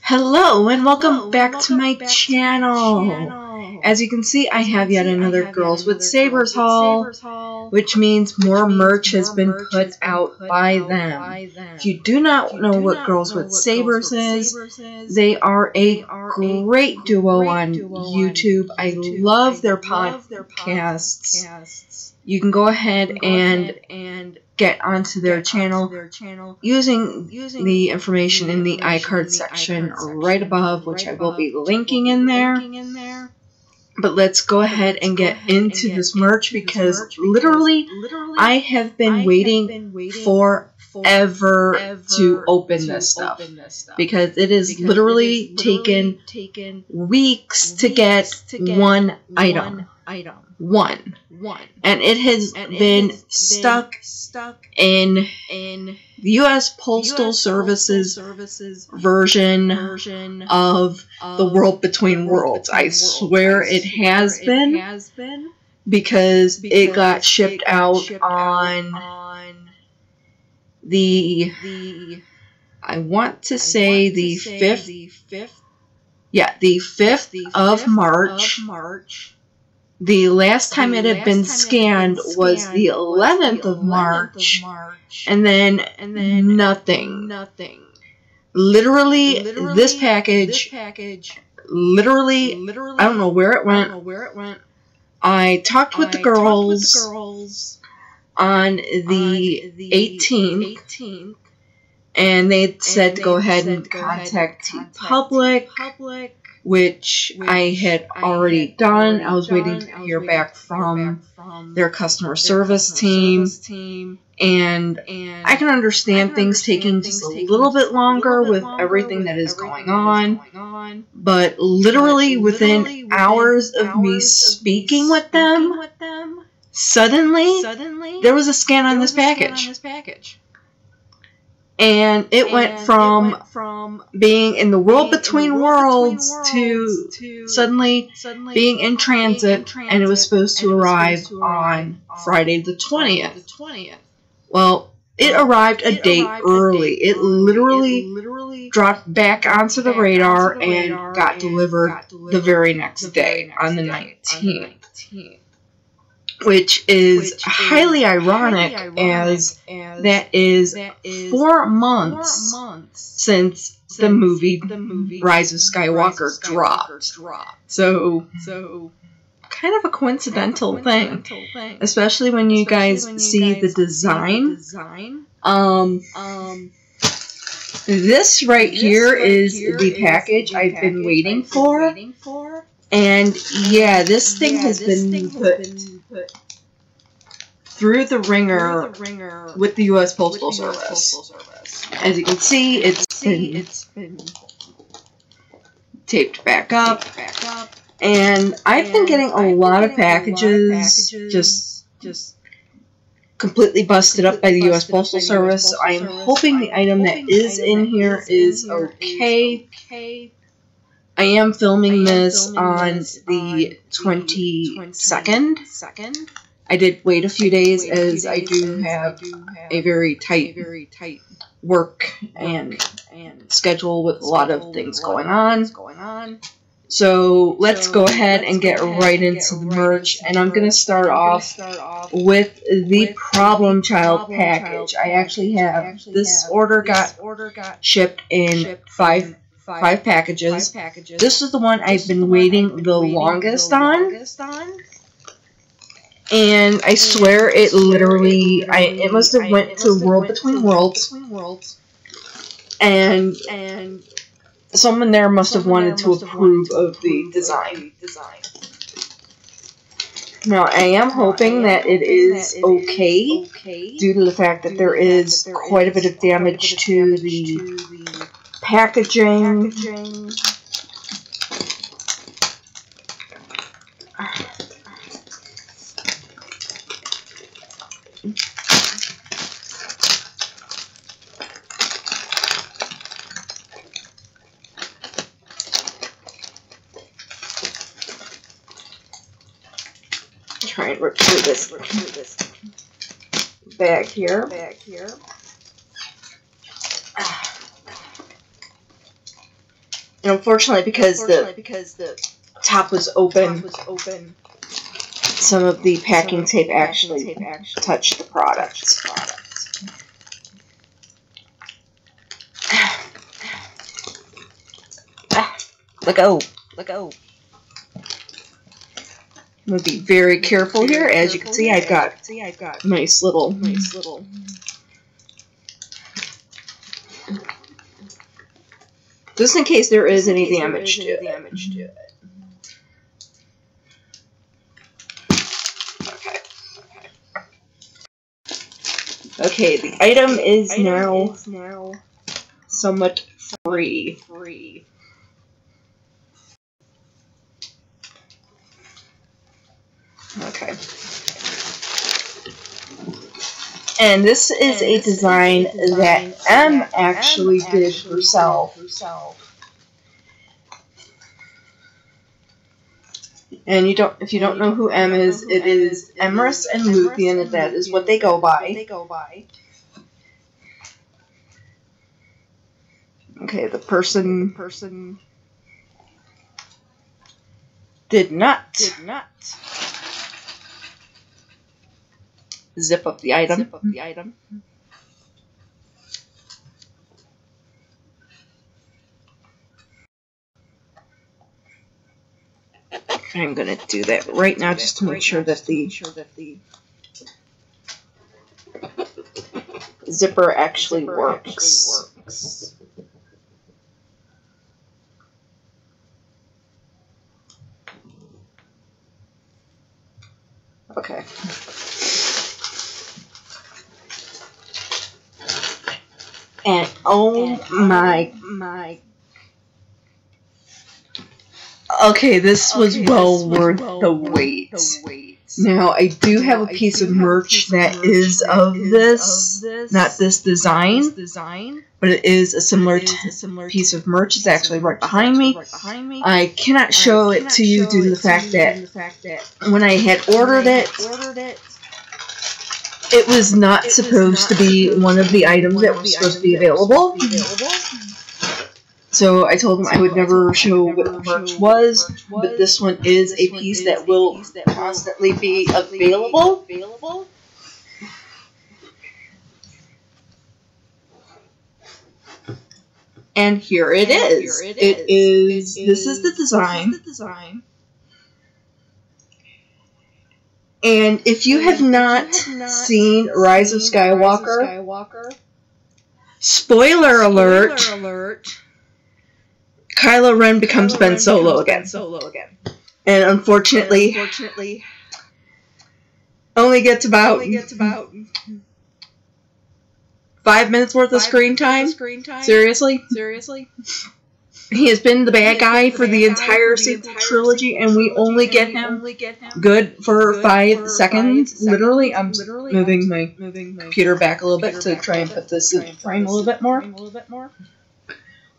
Hello and welcome back to my channel. As you can see, I have yet another Girls with Sabers haul, which means more merch has been put out by them. If you do not know what Girls with Sabers is, they are a great duo on YouTube. I love their podcasts. You can go ahead and get onto their channel using the information in the iCard section right above, which I will be linking in there. But let's go ahead and get into this merch because literally I have been waiting forever to open this stuff because it has literally taken weeks to get one item. And it has been stuck in the U.S. Postal Service's version of the World Between Worlds. I swear it has been because it got shipped out on the, I want to say the 5th, yeah, the 5th of March. The last time it had been scanned was the 11th of March, and then nothing. Literally, this package, literally, I don't know where it went. I talked with the girls on the 18th, and they said to go ahead and contact TeePublic, which I had already done. I was waiting to hear back from their customer service team, and I can understand things taking just a little bit longer with everything that is going on, but literally within hours of me speaking with them, suddenly there was a scan on this package. And it went from being in the World Between Worlds to suddenly being in transit, and it was supposed to arrive on Friday the 20th. Well, it arrived a day early. It literally dropped back onto the radar and got delivered the very next day on the 19th. Which is highly ironic, as that is 4 months since the movie Rise of Skywalker dropped. So kind of a coincidental thing, especially when you guys see the design. This right here is the package I've been waiting for. And yeah, this thing has been put through the ringer with the U.S. Postal Service. As you can see, it's been taped back up. And I've been getting a lot of packages just completely busted up by the U.S. Postal Service. So I am hoping the item that is in here is okay. I am filming this on the 22nd. I did wait a few days as I do have a very tight work and schedule with a lot of things going on. So let's go ahead and get right into the merch, and I'm going to start off with the Problem Child package. I actually have this order got shipped in five packages. This is the one I've been waiting the longest on. And I swear it literally, it must have went to World Between Worlds. And someone there must have wanted to approve of the design. Now, I am hoping that it is okay due to the fact that there is quite a bit of damage to the packaging. Try and rip through this bag here. And unfortunately, because the top was open, some of the packing tape actually touched the product. Let go. I'm going to be very careful here. As you can see, I've got nice little. Just in case there is any damage to it. Okay, the item is now somewhat free. Okay. And this is a design that M actually did herself. And if you don't know who M is, it is Emrys and Luthien, and that is what they go by. Okay, the person did not zip up the item. I'm going to do that right now just to make sure that the zipper actually works. Okay. And oh my. Okay, this was well worth the wait. Now, I do have a piece of merch that is of this, not this design, but it is a similar piece of merch. It's actually right behind me. I cannot show it to you due to the fact that when I had ordered it, it was not supposed to be one of the items that were supposed to be available. So I told them I would never show what the merch was, but this one is a piece that will constantly be available. And here it is. This is the design. And if you have not seen Rise of Skywalker, spoiler alert, Kylo Ren becomes Ben Solo again. And unfortunately, only gets about 5 minutes worth of screen time. Seriously? He has been the bad guy for the entire sequel trilogy, and we only get him good for 5 seconds. Literally, I'm moving my computer back a little bit to try and put this in frame a little bit more.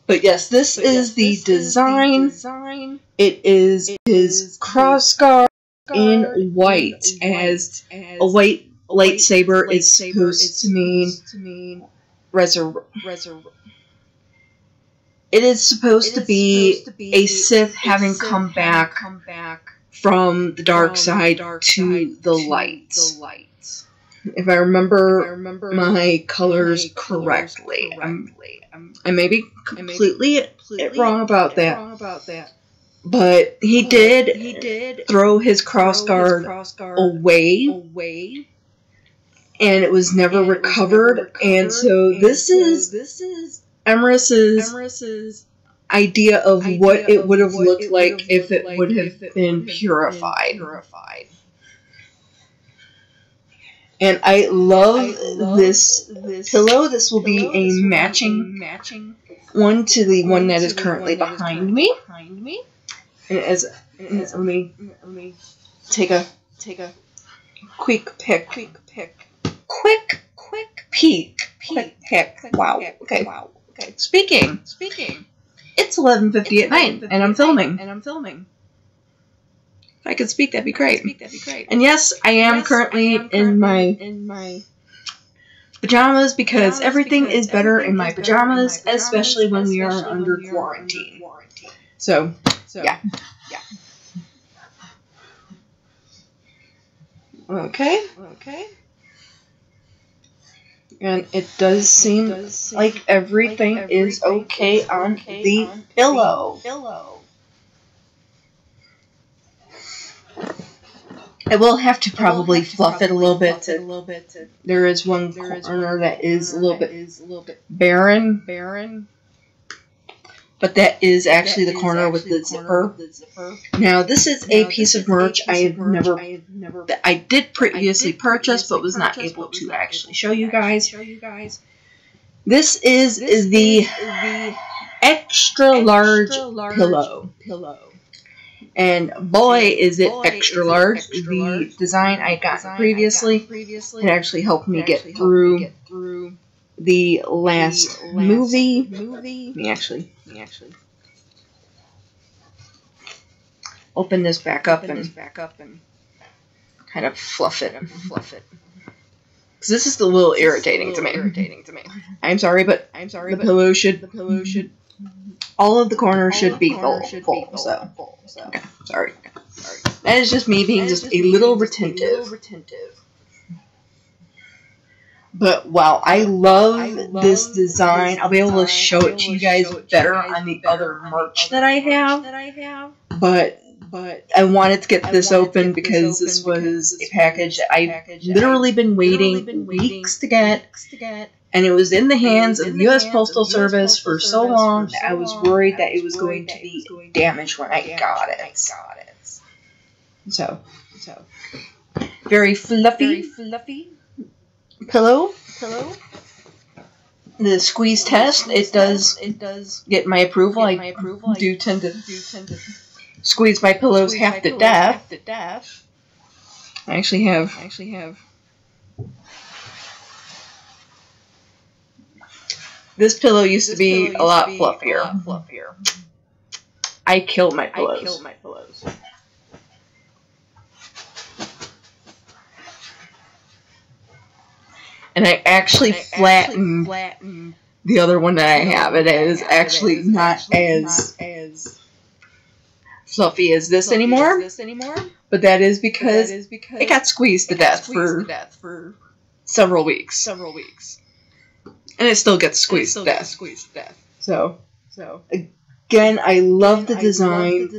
But yes, this is the design. It is his crossguard in white, as a white lightsaber is supposed to mean It is supposed to be a Sith having come back from the dark side to the light. If I remember my colors correctly. I may be completely wrong about that. But he did throw his crossguard away. And it was never recovered. And so this is Emrys's idea of what it would have looked like if it would have been purified. And I love this pillow. This will be a matching one to the one that is currently behind me. And let me take a quick peek. Wow. Okay. Speaking. It's 11:50 at night, and I'm filming. If I could speak, that'd be great. And yes, I am currently in my pajamas because everything is better in my pajamas, especially when we are under quarantine. So yeah. Okay. And it does seem like everything is okay on the pillow. I will have to probably fluff it a little bit. There is one corner that is a little bit barren. But that is actually the corner with the zipper. Now, this is a piece of merch I did previously purchase, but was not able to actually show you guys. This is the extra large pillow. And boy, is it extra large. The design I got previously, it actually helped me get through the last movie. Let me actually open this back up and kind of fluff it. Because this is a little irritating to me. I'm sorry, but the pillow should, all of the corners should be full. So, okay, sorry. That is just me being just a little retentive. But wow, I love this design. I'll be able to show it to you guys better on the other merch that I have. But I wanted to get this open because this was a package that I've literally been waiting weeks to get. And it was in the hands of the U.S. Postal Service for so long that I was worried that it was going to be damaged when I got it. So very fluffy pillow. The squeeze test, it does get my approval. I do tend to squeeze my pillows half to death. I actually have this pillow used to be a lot fluffier. I kill my pillows. And I actually flattened the other one that I have. It is actually not as fluffy as this anymore. But that is because it got squeezed to death for several weeks. And it still gets squeezed to death. So again, I love the design.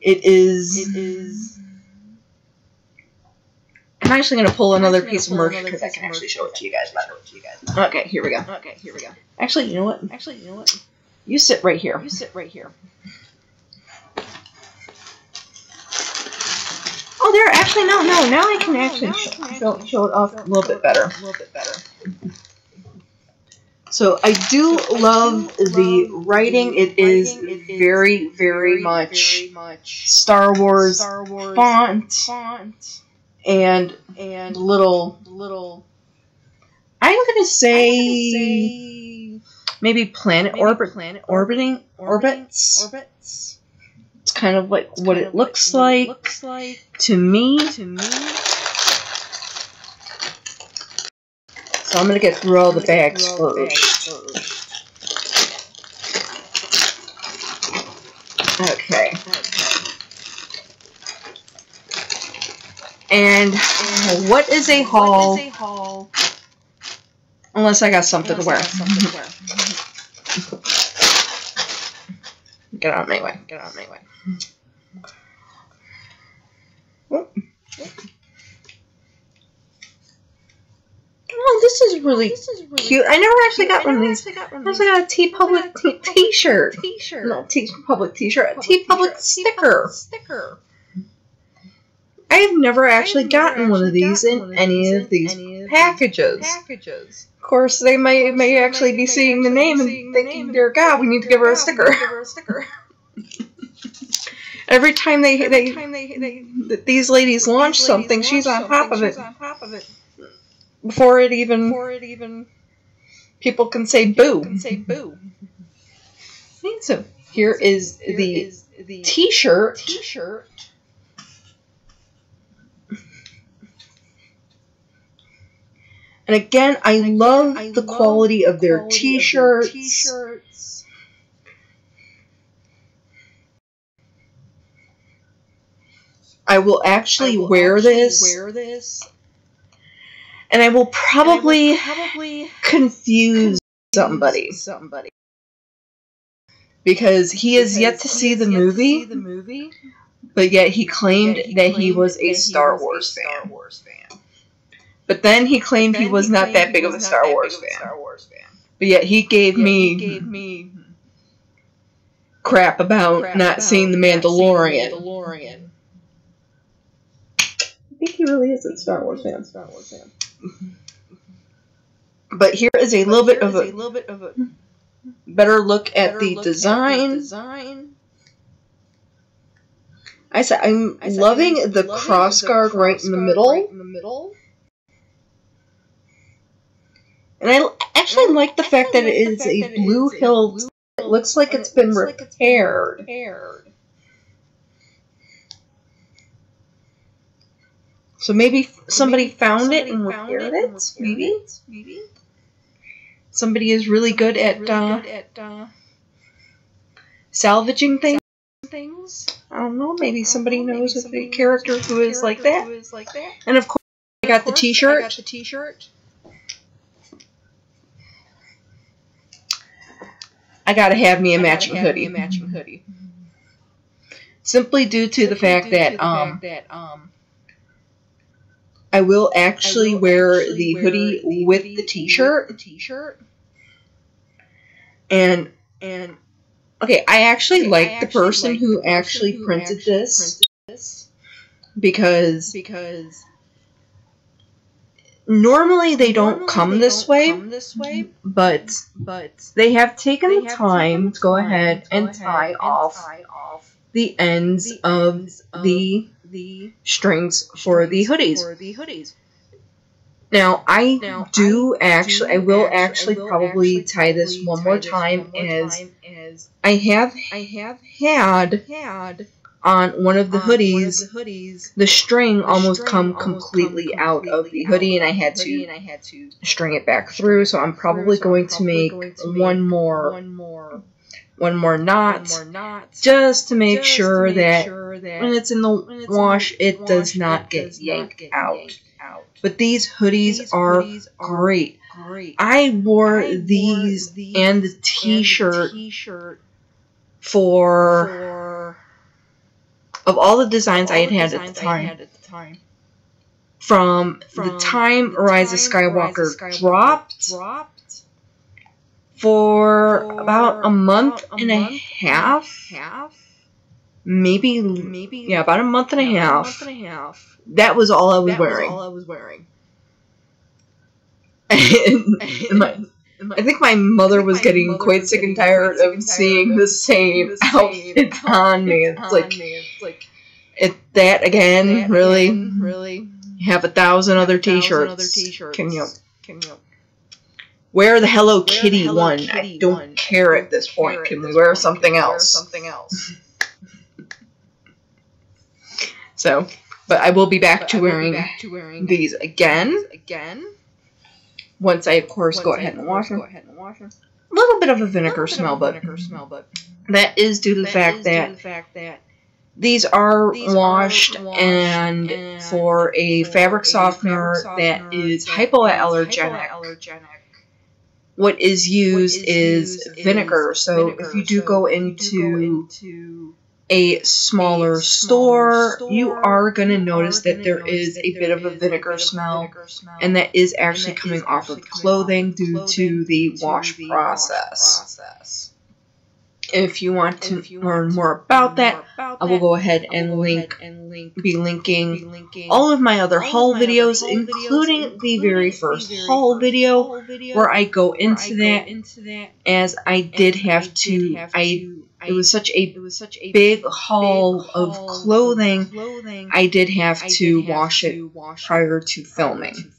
It is. I'm actually going to pull another piece of merch because I can actually show it to you guys better. Okay, here we go. Actually, you know what? You sit right here. Oh, there. Actually, no. Now I can actually show it off a little bit better. So I do love the writing. It is very, very much Star Wars font. And little, I'm gonna say maybe planet orbits. It's kind of like what it looks like to me. So I'm gonna get through all the bags first. Okay. And what is a haul? Unless I got something to wear. Get out of my way. Oh, this is really cute. I never actually got one of these. I actually got a TeePublic t-shirt. Not TeePublic t-shirt. A TeePublic sticker. I've never actually gotten one of these in any of these packages. Of course, they may actually be seeing the name and thinking, dear God, we need to give her a sticker. Every time these ladies launch something, she's on top of it. Before it even people can say boo. So here is the t-shirt. And again, I love the quality of their t-shirts. I will actually wear this, and I will probably confuse somebody. Because he has yet to see the movie, but yet he claimed that he was a Star Wars fan. But then he claimed he was not that big of a Star Wars fan. But yet he gave me crap about not seeing The Mandalorian. I think he really is a Star Wars fan. But here is a little bit of a better look at the design. I said I'm loving the crossguard right in the middle. And I actually like the fact that it is a blue hilt. It looks like it's been repaired. So maybe somebody found it and repaired it? Maybe? Somebody is really good at salvaging things. I don't know, maybe somebody knows of a character who is like that. And of course, I got the t-shirt. I gotta have me a matching hoodie. Simply due to the fact that I will actually wear the hoodie with the t-shirt. And okay, I actually like the person who actually printed this because normally they don't come this way, but they have taken the time to go ahead and tie off the ends of the strings for the hoodies. Now, I will actually probably tie this one more time, as I have had on one of the hoodies, the string almost come completely out of the hoodie, and I had to string it back through, so I'm probably going to make one more knot, just to make sure that when it's in the wash, it does not get yanked out. But these hoodies are great. I wore these and the t-shirt for, of all the designs I had at the time, from the time Rise of Skywalker dropped, for about a month and a half, maybe about a month and a half. That was all I was wearing. I think my mother was getting quite sick and tired of seeing the same outfit on me. It's like, that again, really? You have 1,000 other t-shirts. Can you wear the Hello Kitty one? I don't care at this point. Can we wear something else? So, but I will be back to wearing these again. Once I, of course, go ahead and wash them. A little bit of a vinegar smell, but that is due to the fact that these are washed, and for a fabric softener that is hypoallergenic, what is used is vinegar. So if you do go into a smaller store, you are going to notice that there is a bit of a vinegar smell, and that is actually coming off of the clothing due to the wash process. If you want to learn more about that, I will go ahead and be linking all of my other haul videos, including the very first haul video where I go into that, as I did have to. It was such a big haul of clothing. I did have to wash it prior to filming.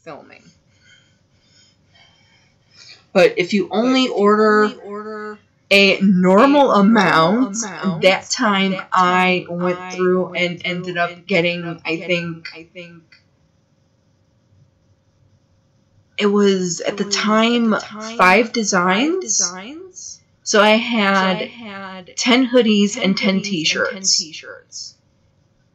But if you only order a normal amount, that time I went through and ended up getting, I think it was at the time 5 designs. So I had 10 hoodies and 10 t-shirts.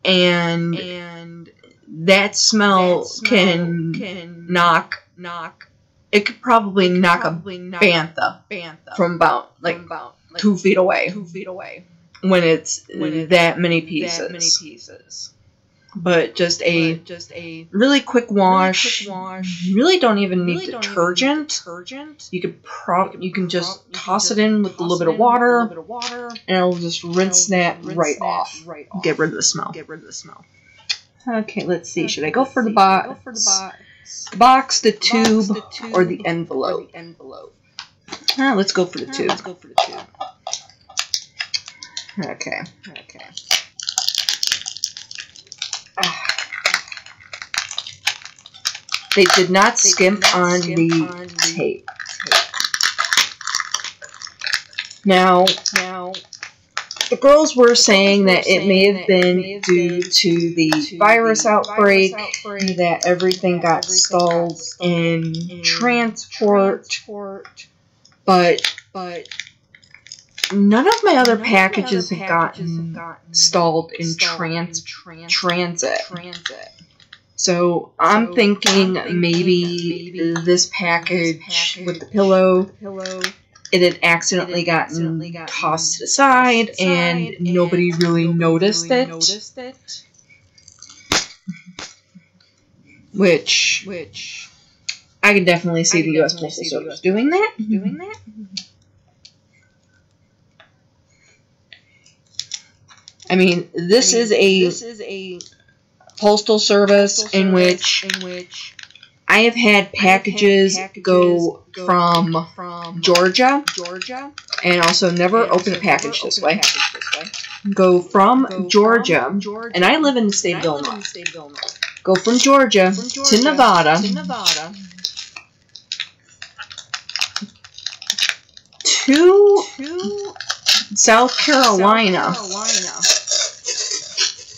and that smell can knock. It could probably knock a bantha from about 2 feet away. When it's that many pieces. But just a really quick wash. Really don't even need detergent. You can just toss it in with a little bit of water, and it'll just rinse that right off. Get rid of the smell. Okay, let's see. Should I go for the box, the tube, or the envelope? Let's go for the tube. Okay. They did not skimp on the tape. Now, the girls were saying that it may have been due to the virus outbreak, that everything got stalled in transport, but none of my other packages have gotten stalled in transit. So I'm thinking maybe this package with the pillow, it had accidentally gotten tossed to the side and nobody really noticed it. Which I can definitely see the U.S. Postal Service doing that. I mean, this is a postal service in which I have had packages go from Georgia, and also never open a package this way. Go from Georgia, and I live in the state of Illinois. Go from Georgia to Nevada, to South Carolina,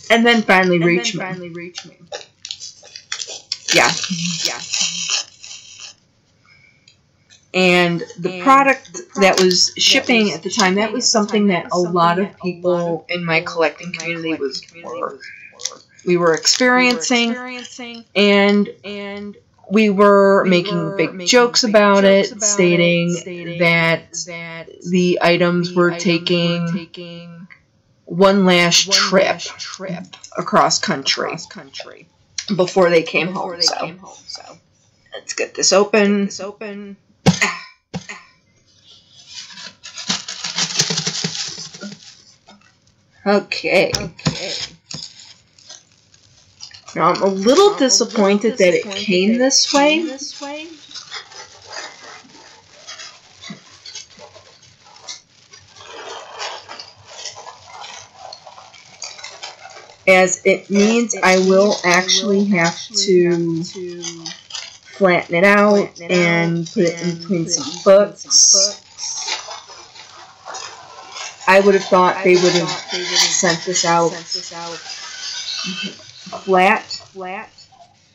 and then finally reach me. Yeah. And the product that was shipping at the time, that was something that a lot of people in my collecting community we were experiencing, and we were making big jokes about it, stating that the items were taking one last trip across country before they came home. So let's get this open. Okay. Now I'm a little disappointed that it came this way. As it means I will actually have to flatten it out and put it in between some books. I would have thought they would have sent this out flat,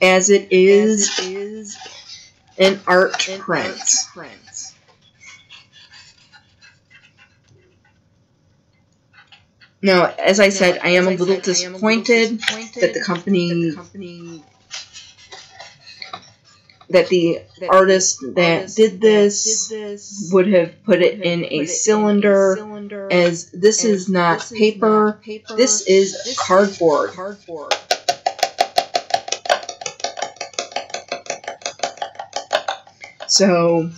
as it is an art print. Now, as I said, I am a little disappointed that the company, that the artist that did this would have put it in a cylinder, as this is not paper, this is cardboard. So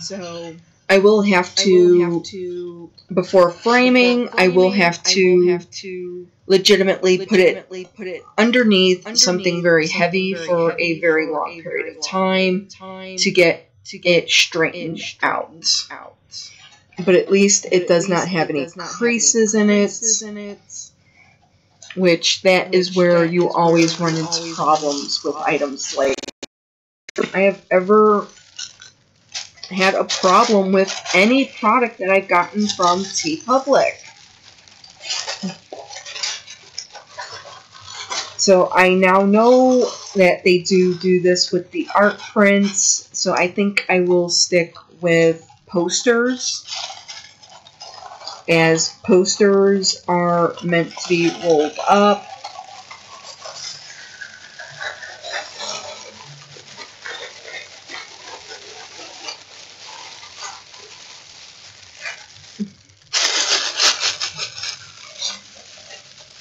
I will have to, before framing, I will have to legitimately put it underneath something very heavy for a very long period of time to get it straightened out. But at least it does not have any creases in it, which that is where you always run into problems with items like I have ever had a problem with any product that I've gotten from TeePublic. So I now know that they do this with the art prints, so I think I will stick with posters, as posters are meant to be rolled up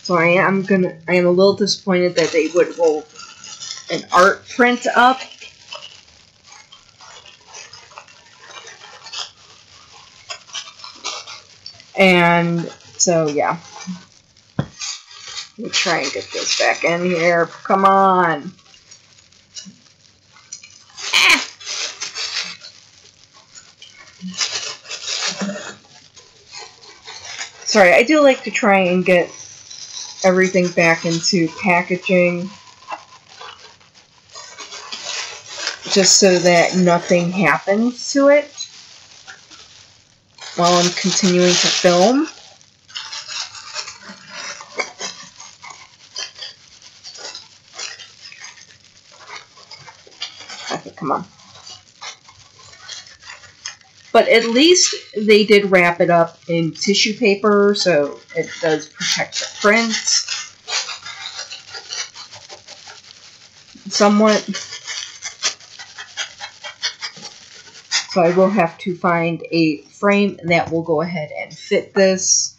So I am a little disappointed that they would roll an art print up. And so, yeah. We'll try and get this back in here. Come on. Ah. Sorry, I do like to try and get everything back into packaging, just so that nothing happens to it while I'm continuing to film. Okay, come on. But at least they did wrap it up in tissue paper, so it does protect the print somewhat. So I will have to find a frame that will go ahead and fit this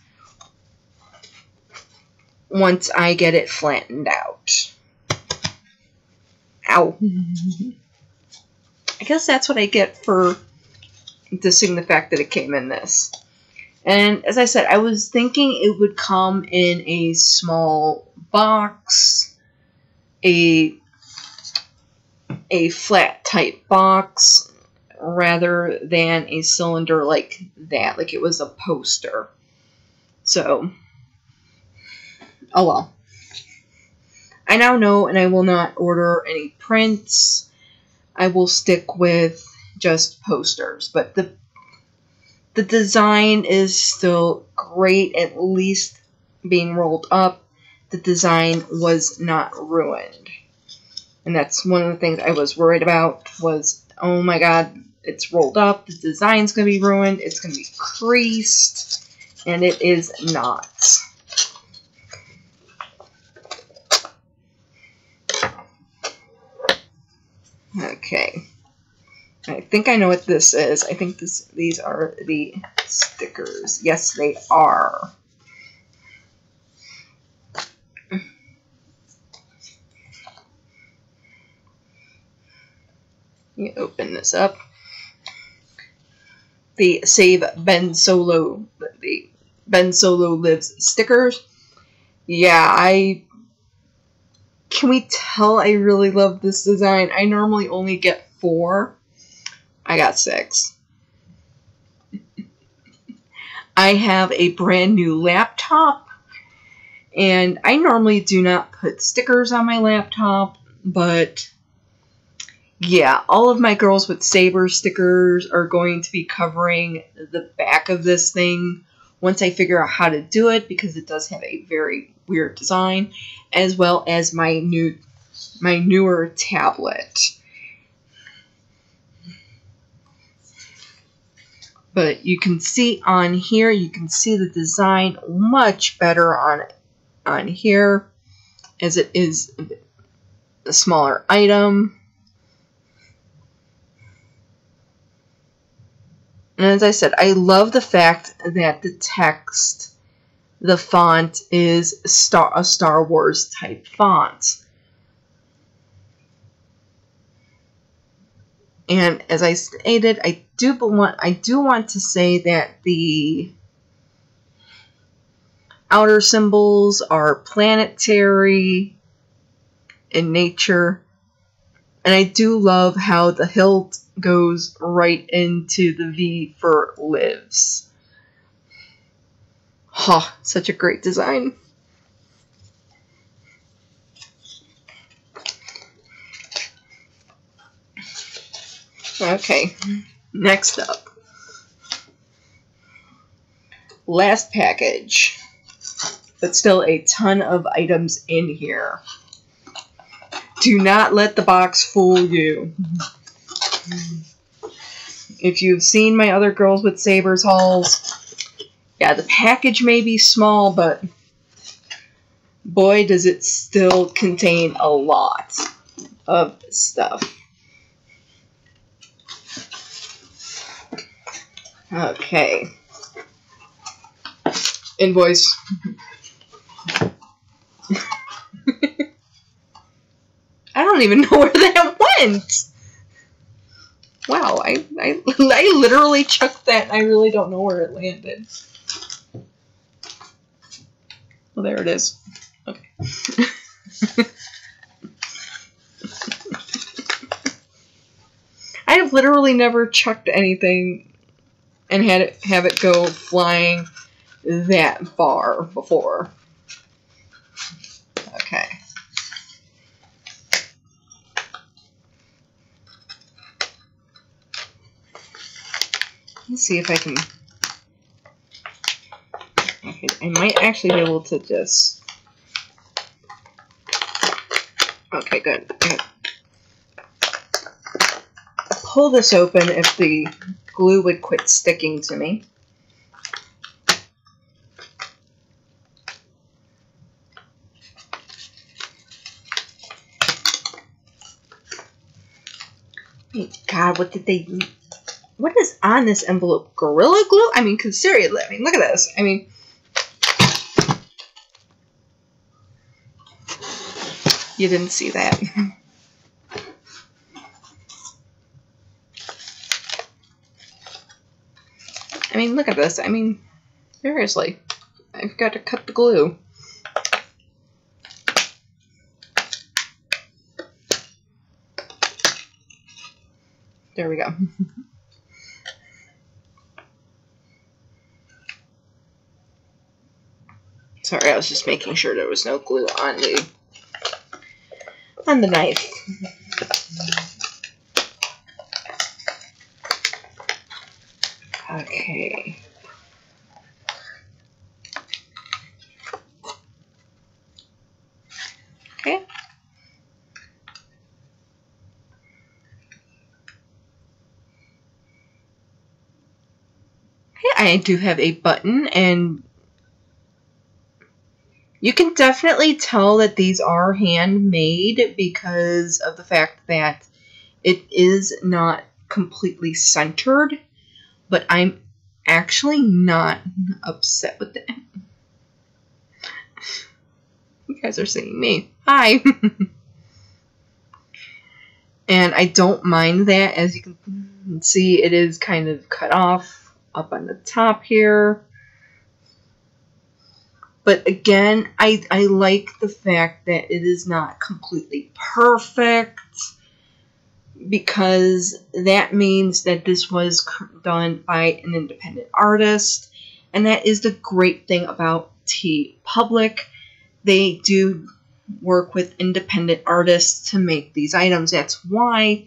once I get it flattened out. Ow. I guess that's what I get for dissing the fact that it came in this. And as I said, I was thinking it would come in a small box, a flat type box, rather than a cylinder like that, like it was a poster. So, oh well. I now know, and I will not order any prints. I will stick with just posters, but the design is still great, at least being rolled up. The design was not ruined. And that's one of the things I was worried about was, oh my god, it's rolled up, the design's going to be ruined, it's going to be creased, and it is not. Okay. I think I know what this is. I think these are the stickers. Yes, they are. You open this up. The Save Ben Solo, the Ben Solo Lives stickers. Yeah, can we tell I really love this design? I normally only get 4. I got 6. I have a brand new laptop, and I normally do not put stickers on my laptop, but yeah, all of my Girls with Sabers stickers are going to be covering the back of this thing once I figure out how to do it, because it does have a very weird design, as well as my newer tablet. But you can see on here, you can see the design much better on here, as it is a smaller item. And as I said, I love the fact that the text, the font is a Star Wars type font. And as I stated, I do want to say that the outer symbols are planetary in nature. And I do love how the hilt goes right into the V for lives. Ha, such a great design. Okay, next up. Last package, but still a ton of items in here. Do not let the box fool you. If you've seen my other Girls with Sabers hauls, yeah, the package may be small, but boy, does it still contain a lot of stuff. Okay. Invoice. don't even know where that went. Wow, I literally chucked that and I really don't know where it landed. Well, there it is. Okay. I have literally never chucked anything and have it go flying that far before. Okay. Let's see if I can. Okay, I might actually be able to just. Okay, good. Pull this open if the glue would quit sticking to me. God, what is on this envelope? Gorilla Glue? I mean, seriously, I mean, look at this. I mean, you didn't see that. I mean, look at this. I mean, seriously, I've got to cut the glue. There we go. Sorry, I was just making sure there was no glue on the knife. Okay. Okay. I do have a button, and you can definitely tell that these are handmade because of the fact that it is not completely centered, but I'm actually not upset with that. You guys are seeing me. Hi! And I don't mind that. As you can see, it is kind of cut off up on the top here. But again, I like the fact that it is not completely perfect, because that means that this was done by an independent artist, and that is the great thing about TeePublic. They do work with independent artists to make these items. That's why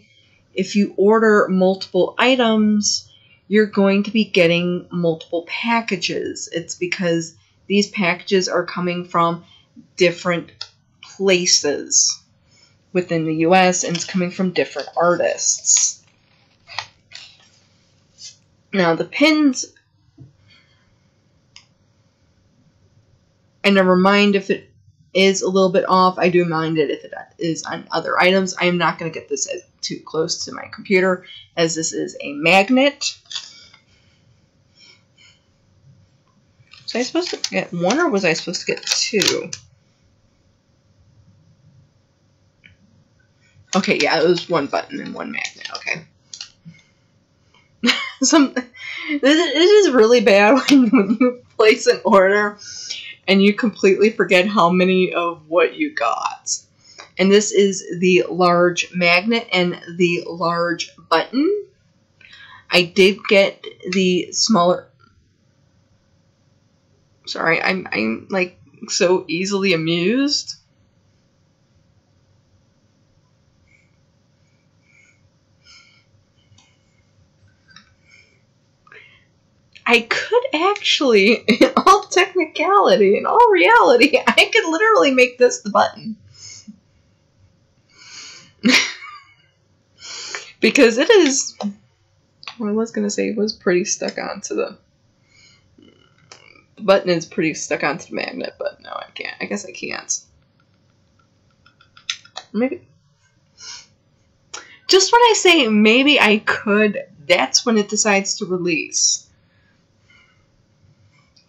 if you order multiple items, you're going to be getting multiple packages. It's because these packages are coming from different places within the US, and it's coming from different artists. Now the pins, I never mind if it is a little bit off. I do mind it if it is on other items. I am not going to get this too close to my computer, as this is a magnet. Was I supposed to get one, or was I supposed to get two? Okay, yeah, it was one button and one magnet. Okay. It is really bad when you place an order and you completely forget how many of what you got. And this is the large magnet and the large button. I did get the smaller. Sorry, I'm like so easily amused. I could actually, in all technicality, in all reality, I could literally make this the button. Because it is, well, I was going to say it was pretty stuck onto the button is pretty stuck onto the magnet, but no, I can't. I guess I can't. Maybe. Just when I say maybe I could, that's when it decides to release.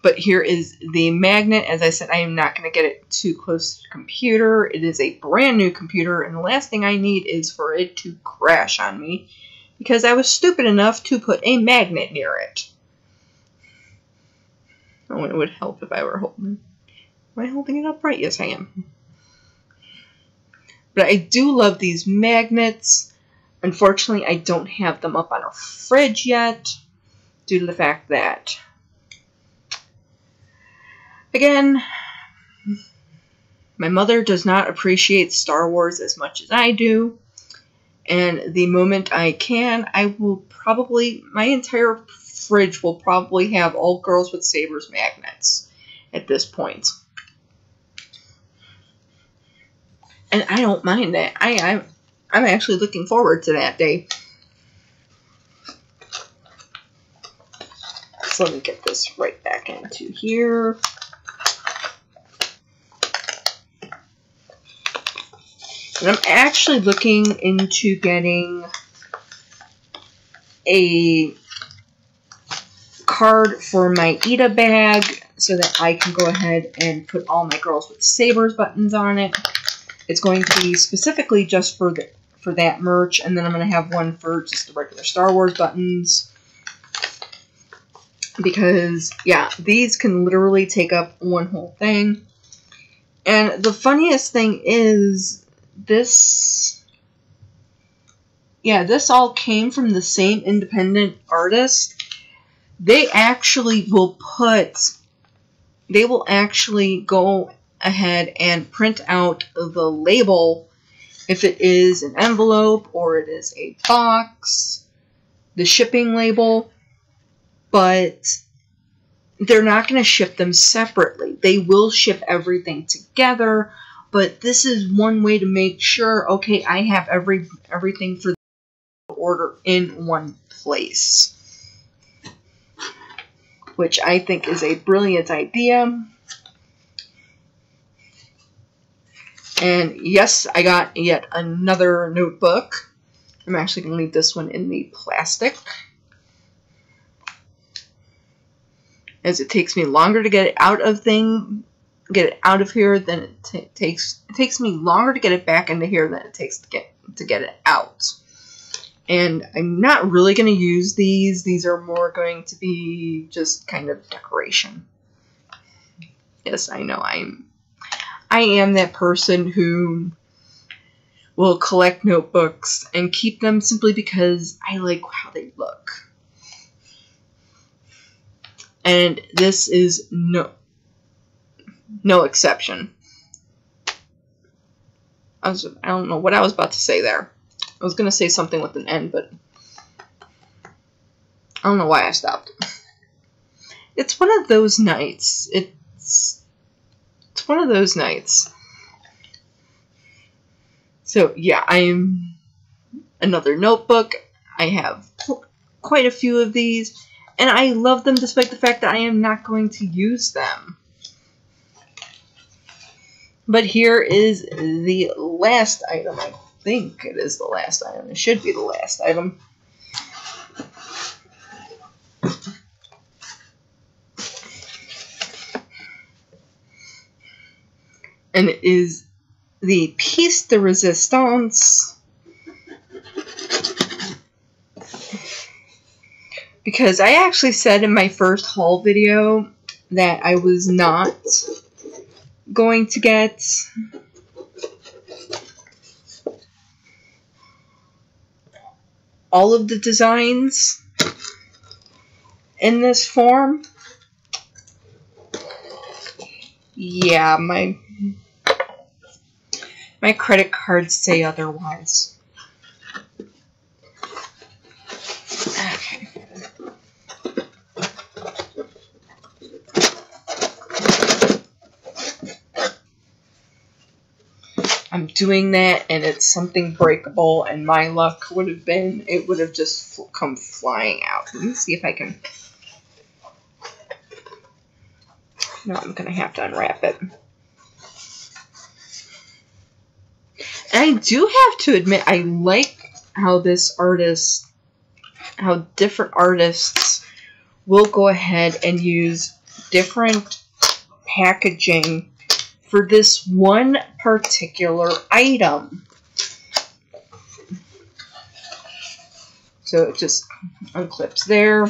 But here is the magnet. As I said, I am not going to get it too close to the computer. It is a brand new computer, and the last thing I need is for it to crash on me, because I was stupid enough to put a magnet near it. Oh, it would help if I were holding... Am I holding it upright? Yes, I am. But I do love these magnets. Unfortunately, I don't have them up on a fridge yet, due to the fact that, again, my mother does not appreciate Star Wars as much as I do. And the moment I can, I will probably, my entire fridge will probably have all Girls with Sabers magnets at this point. And I don't mind that. I'm actually looking forward to that day. So let me get this right back into here. And I'm actually looking into getting a card for my Ida bag so that I can go ahead and put all my Girls with Sabers buttons on it. It's going to be specifically just for that merch, and then I'm going to have one for just the regular Star Wars buttons. Because, yeah, these can literally take up one whole thing. And the funniest thing is, this all came from the same independent artist. They will actually go ahead and print out the label if it is an envelope or it is a box, the shipping label, but they're not going to ship them separately. They will ship everything together, but this is one way to make sure, okay, I have everything for the order in one place, which I think is a brilliant idea. And yes, I got yet another notebook. I'm actually going to leave this one in the plastic, as it takes me longer to get it out of here than it takes me longer to get it back into here than it takes to get it out. And I'm not really going to use these. These are more going to be just kind of decoration. Yes, I know I am that person who will collect notebooks and keep them simply because I like how they look. And this is no exception. I don't know what I was about to say there. I was going to say something with an N, but I don't know why I stopped. It's one of those nights. It's one of those nights. So, yeah, I'm another notebook. I have quite a few of these, and I love them despite the fact that I am not going to use them. But here is the last item. I think it is the last item. It should be the last item. And it is the piece de resistance. Because I actually said in my first haul video that I was not going to get all of the designs in this form. Yeah, my credit cards say otherwise. Okay. I'm doing that, and it's something breakable, and my luck would have been, it would have just come flying out. Let me see if I can... No, I'm going to have to unwrap it. And I do have to admit, I like how how different artists will go ahead and use different packaging for this one particular item. So it just unclips there,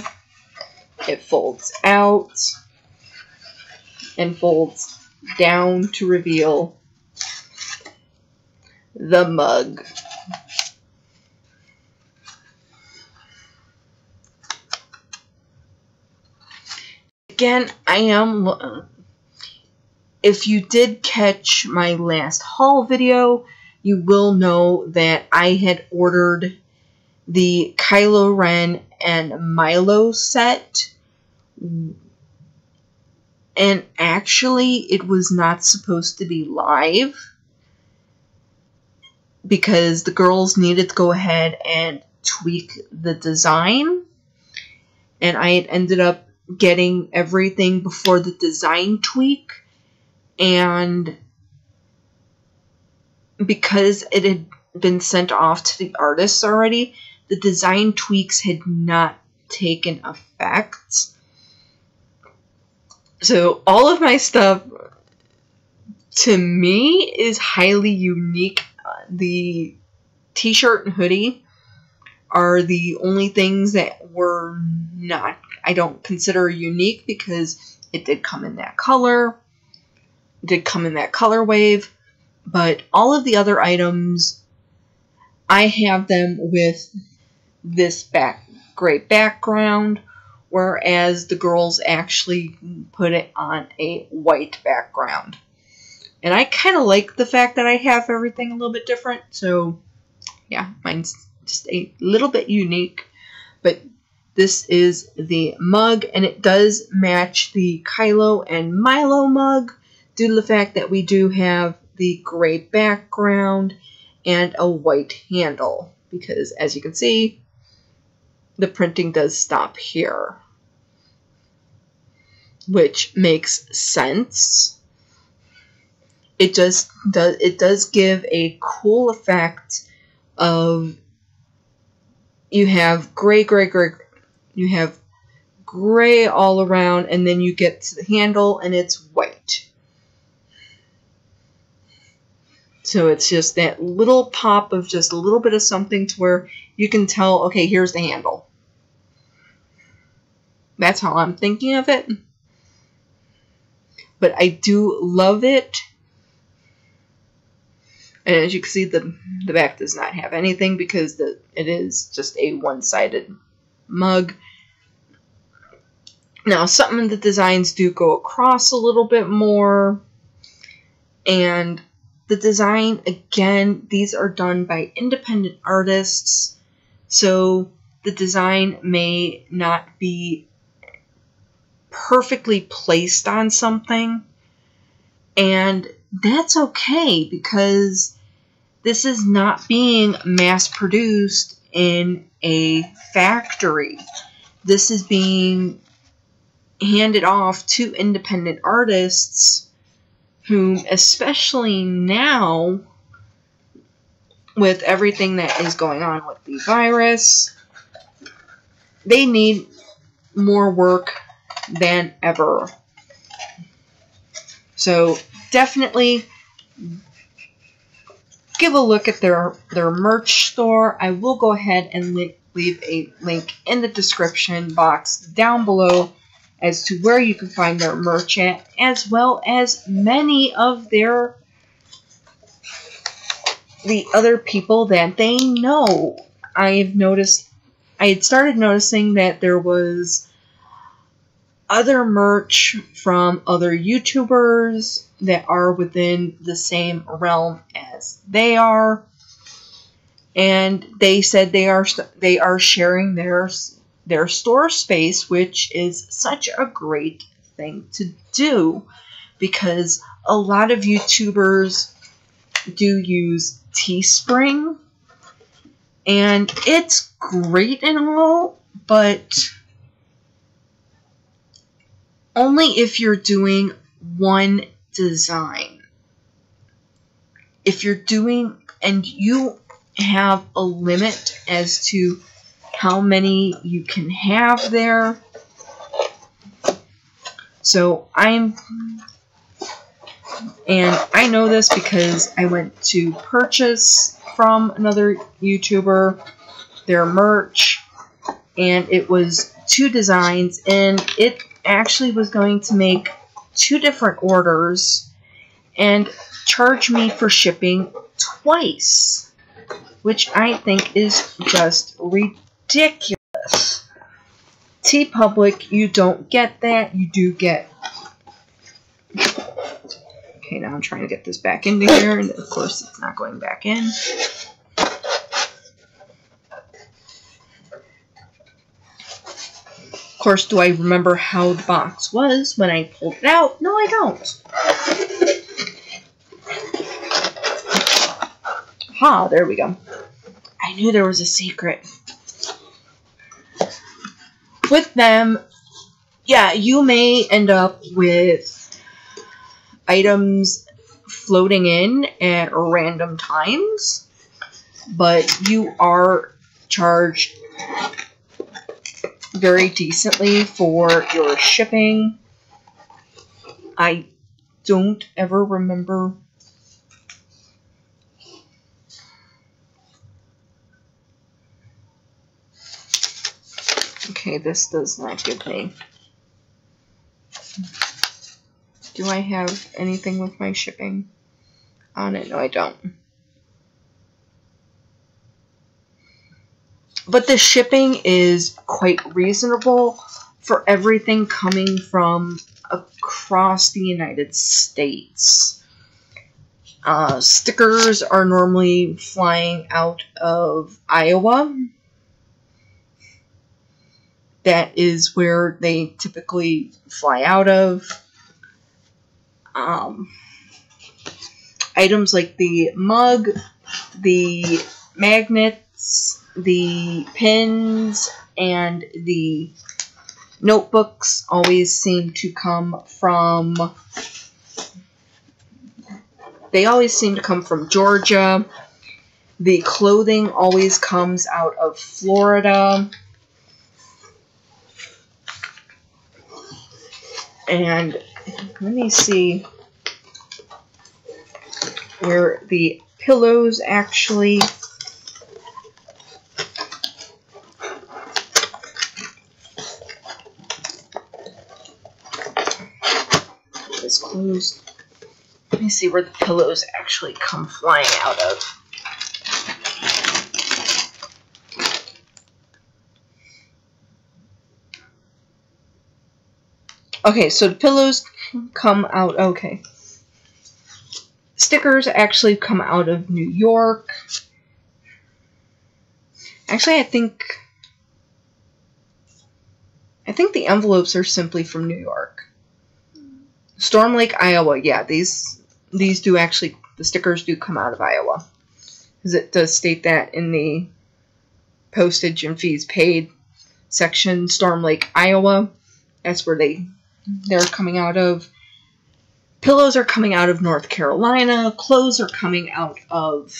it folds out, and folds down to reveal the mug. Again, if you did catch my last haul video, you will know that I had ordered the Kylo Ren and Milo set, and actually it was not supposed to be live because the girls needed to go ahead and tweak the design, and I had ended up getting everything before the design tweak, and because it had been sent off to the artists already, the design tweaks had not taken effect. So all of my stuff, to me, is highly unique. The t-shirt and hoodie are the only things that were not, I don't consider unique, because it did come in that color, it did come in that color wave, but all of the other items, I have them with this gray background, whereas the girls actually put it on a white background. And I kind of like the fact that I have everything a little bit different, so yeah, mine's just a little bit unique. But this is the mug, and it does match the Kylo and Milo mug due to the fact that we do have the gray background and a white handle, because as you can see, the printing does stop here, which makes sense. It does give a cool effect of, you have gray, you have gray all around, and then you get to the handle and it's white. So it's just that little pop of just a little bit of something to where you can tell, okay, here's the handle. That's how I'm thinking of it. But I do love it. And as you can see, the back does not have anything because it is just a one-sided mug. Now, some of the designs do go across a little bit more. And the design, again, these are done by independent artists. So the design may not be perfectly placed on something, and that's okay, because this is not being mass produced in a factory. This is being handed off to independent artists whom, especially now with everything that is going on with the virus, they need more work than ever. So definitely give a look at their merch store. I will go ahead and leave a link in the description box down below as to where you can find their merch at, as well as many of the other people that they know. I had started noticing that there was other merch from other YouTubers that are within the same realm as they are, and they said they are sharing their store space, which is such a great thing to do, because a lot of YouTubers do use Teespring, and it's great and all, but only if you're doing one design. If you're doing, and you have a limit as to how many you can have there, So and I know this because I went to purchase from another YouTuber their merch, and it was 2 designs, and it actually was going to make 2 different orders and charge me for shipping twice, which I think is just ridiculous. TeePublic, you don't get that. You do get... Okay, now I'm trying to get this back into here, and of course it's not going back in. Of course, do I remember how the box was when I pulled it out? No, I don't. Ha, there we go. I knew there was a secret. With them, yeah, you may end up with items floating in at random times, but you are charged very decently for your shipping. I don't ever remember. Okay, this does not give me. Do I have anything with my shipping on it? No, I don't. But the shipping is quite reasonable for everything coming from across the United States. Stickers are normally flying out of Iowa. That is where they typically fly out of. Items like the mug, the magnets, the pins, and the notebooks always seem to come from... They always seem to come from Georgia. The clothing always comes out of Florida. And let me see where the pillows actually... It's closed. Let me see where the pillows actually come flying out of. Okay, so the pillows come out... Okay. Stickers actually come out of New York. Actually, I think the envelopes are simply from New York. Storm Lake, Iowa. Yeah, these do actually... The stickers do come out of Iowa. Because it does state that in the postage and fees paid section. Storm Lake, Iowa. That's where they're coming out of. Pillows are coming out of North Carolina. Clothes are coming out of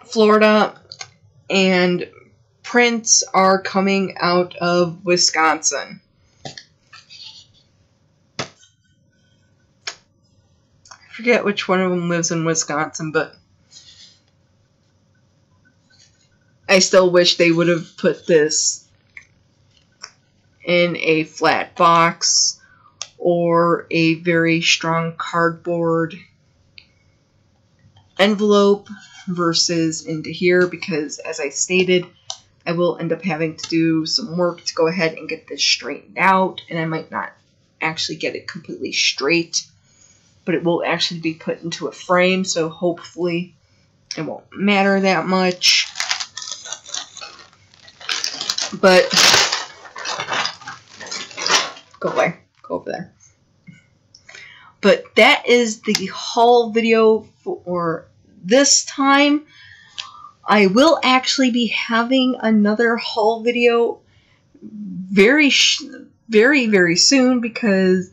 Florida. And prints are coming out of Wisconsin. I forget which one of them lives in Wisconsin, but I still wish they would have put this in a flat box or a very strong cardboard envelope versus into here, because as I stated, I will end up having to do some work to go ahead and get this straightened out, and I might not actually get it completely straight, but it will actually be put into a frame, so hopefully it won't matter that much. But go away, go over there. But that is the haul video for this time. I will actually be having another haul video very soon, because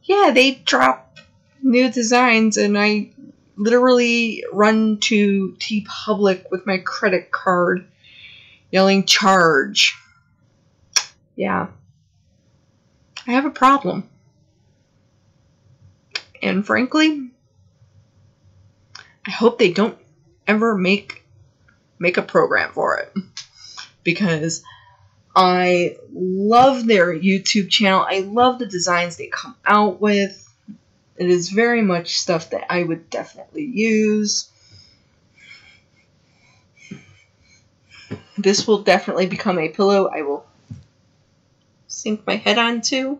yeah, they drop new designs and I literally run to TeePublic with my credit card, yelling charge. Yeah. I have a problem. And frankly, I hope they don't ever make a program for it. Because I love their YouTube channel. I love the designs they come out with. It is very much stuff that I would definitely use. This will definitely become a pillow I will sink my head onto.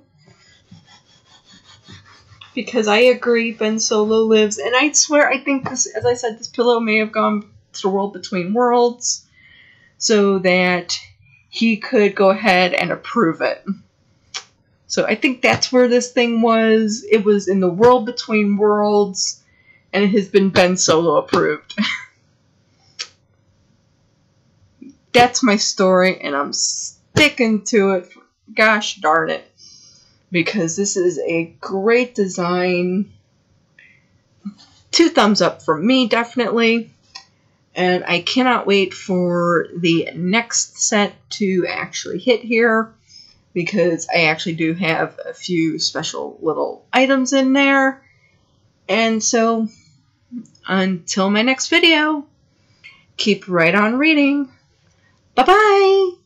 Because I agree, Ben Solo lives. And I swear, I think this, as I said, this pillow may have gone to the world between worlds so that he could go ahead and approve it. So I think that's where this thing was. It was in the world between worlds, and it has been Ben Solo approved. That's my story, and I'm sticking to it. Gosh darn it. Because this is a great design. 2 thumbs up from me, definitely. And I cannot wait for the next set to actually hit here, because I actually do have a few special little items in there. And so, until my next video, keep right on reading. Bye-bye!